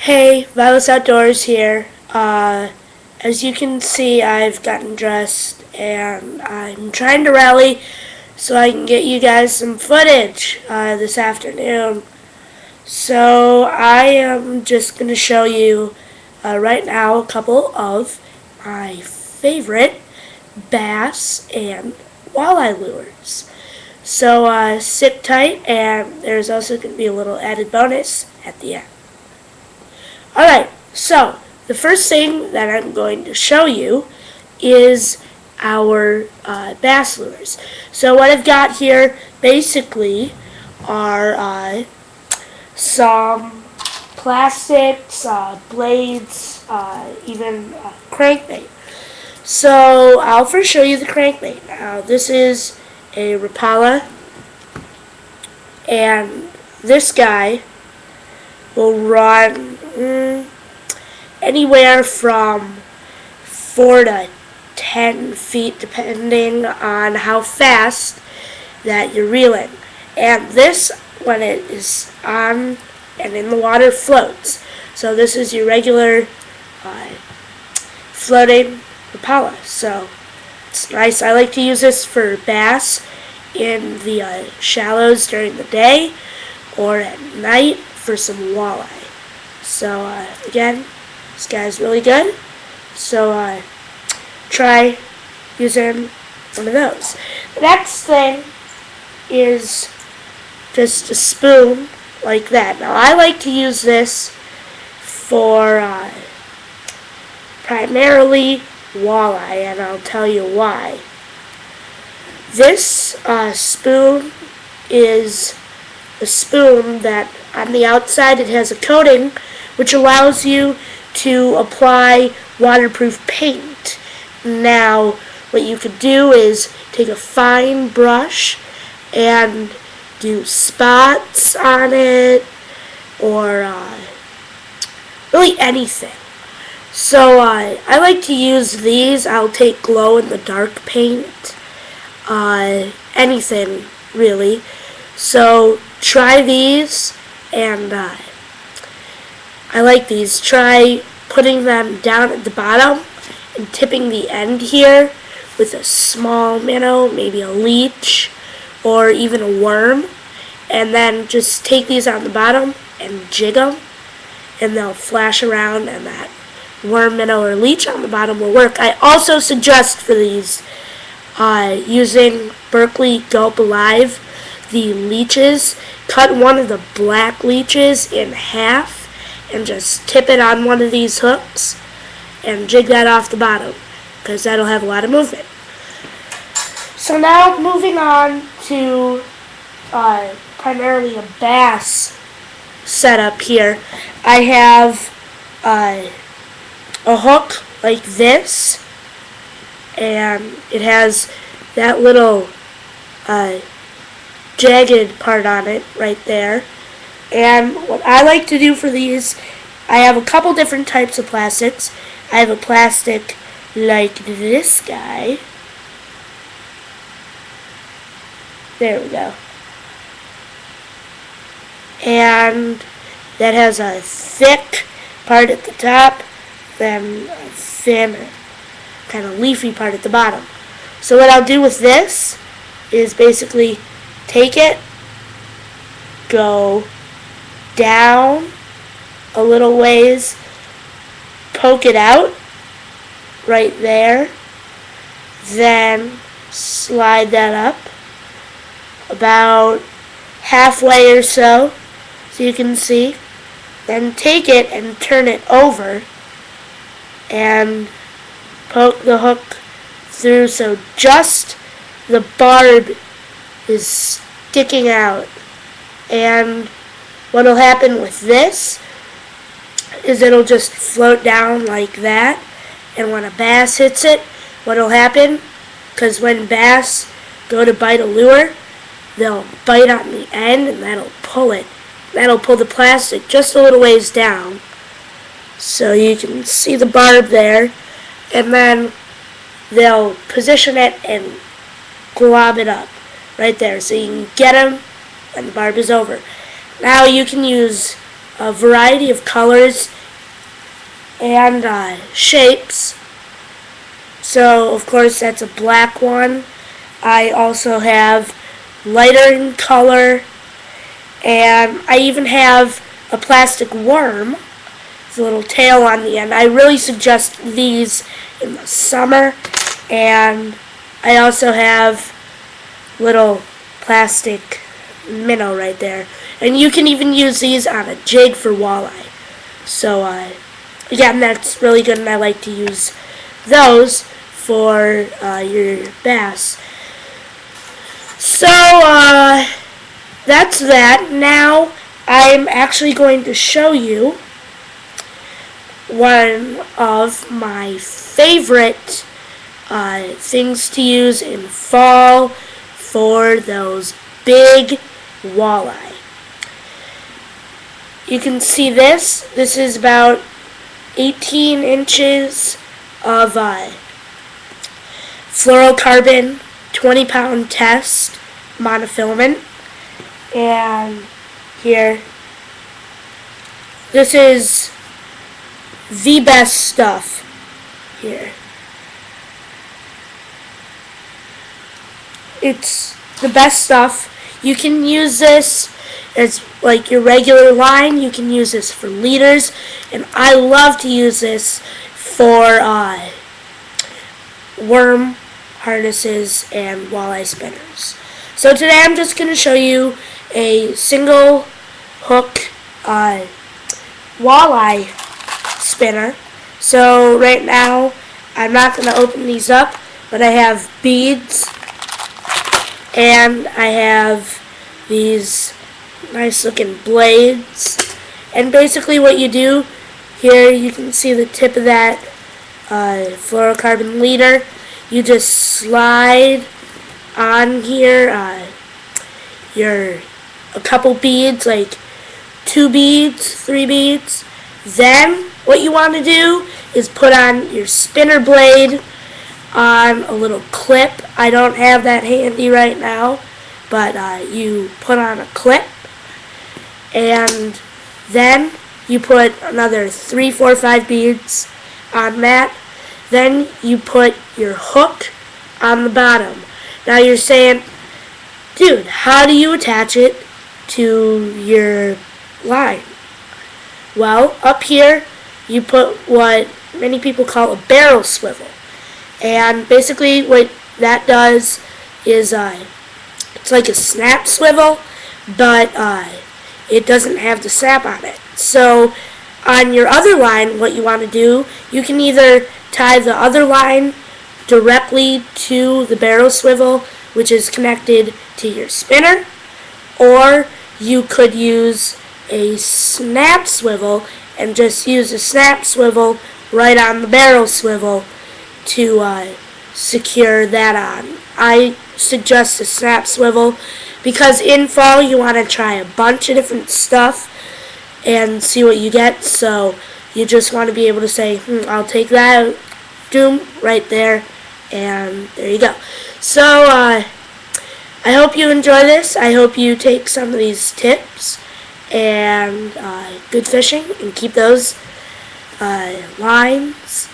Hey, Violet's Outdoors here. As you can see, I've gotten dressed and I'm trying to rally so I can get you guys some footage this afternoon. So I am just going to show you right now a couple of my favorite bass and walleye lures. So sit tight, and there's also going to be a little added bonus at the end. Alright, so the first thing that I'm going to show you is our bass lures. So what I've got here basically are some plastics, blades, even crankbait. So I'll first show you the crankbait. Now this is a Rapala, and this guy will run anywhere from 4 to 10 feet depending on how fast that you're reeling. And this, when it is on and in the water, floats. So this is your regular floating Rapala. So it's nice. I like to use this for bass in the shallows during the day or at night for some walleye. So again, this guy's really good. So try using one of those. The next thing is just a spoon like that. Now I like to use this for primarily walleye, and I'll tell you why. This spoon is a spoon that on the outside it has a coating which allows you to apply waterproof paint. Now what you could do is take a fine brush and do spots on it, or really anything. So I like to use these. I'll take glow in the dark paint, anything really. So try these, and I like these. Try putting them down at the bottom and tipping the end here with a small minnow, maybe a leech or even a worm, and then just take these on the bottom and jig them, and they'll flash around, and that worm, minnow, or leech on the bottom will work. I also suggest for these using Berkley Gulp Alive, the leeches. Cut one of the black leeches in half and just tip it on one of these hooks and jig that off the bottom, because that'll have a lot of movement. So now moving on to primarily a bass setup here. I have a hook like this, and it has that little jagged part on it right there. And what I like to do for these, I have a couple different types of plastics. I have a plastic like this guy. There we go. And that has a thick part at the top, then a thin, kind of leafy part at the bottom. So what I'll do with this is basically take it, go down a little ways, poke it out right there, then slide that up about halfway or so you can see, then take it and turn it over and poke the hook through so just the barb is sticking out. And what will happen with this is it'll just float down like that, and when a bass hits it, what will happen, because when bass go to bite a lure, they'll bite on the end, and that'll pull it. That'll pull the plastic just a little ways down, so you can see the barb there, and then they'll position it and glob it up right there, so you can get them when the barb is over. Now you can use a variety of colors and shapes. So of course that's a black one. I also have lighter in color, and I even have a plastic worm with a little tail on the end. I really suggest these in the summer. And I also have little plastic minnow right there. And you can even use these on a jig for walleye. So again, that's really good, and I like to use those for your bass. So that's that. Now I'm actually going to show you one of my favorite things to use in fall for those big walleye. You can see this. This is about 18 inches of fluorocarbon 20-pound test monofilament. And here, this is the best stuff here. It's the best stuff. You can use this as like your regular line. You can use this for leaders, and I love to use this for worm harnesses and walleye spinners. So today I'm just going to show you a single hook walleye spinner. So right now I'm not going to open these up, but I have beads and I have these nice looking blades. And basically what you do here, you can see the tip of that fluorocarbon leader. You just slide on here a couple beads, like 2 beads, 3 beads. Then what you want to do is put on your spinner blade on a little clip. I don't have that handy right now, but you put on a clip, and then you put another 3, 4, 5 beads on that. Then you put your hook on the bottom. Now you're saying, dude, how do you attach it to your line? Well, up here you put what many people call a barrel swivel. And basically what that does is it's like a snap swivel, but it doesn't have the snap on it. So on your other line, what you want to do, you can either tie the other line directly to the barrel swivel, which is connected to your spinner, or you could use a snap swivel and just use a snap swivel right on the barrel swivel to secure that on. I suggest a snap swivel because in fall you want to try a bunch of different stuff and see what you get. So you just want to be able to say, I'll take that, doom, right there, and there you go. So I hope you enjoy this. I hope you take some of these tips and good fishing, and keep those lines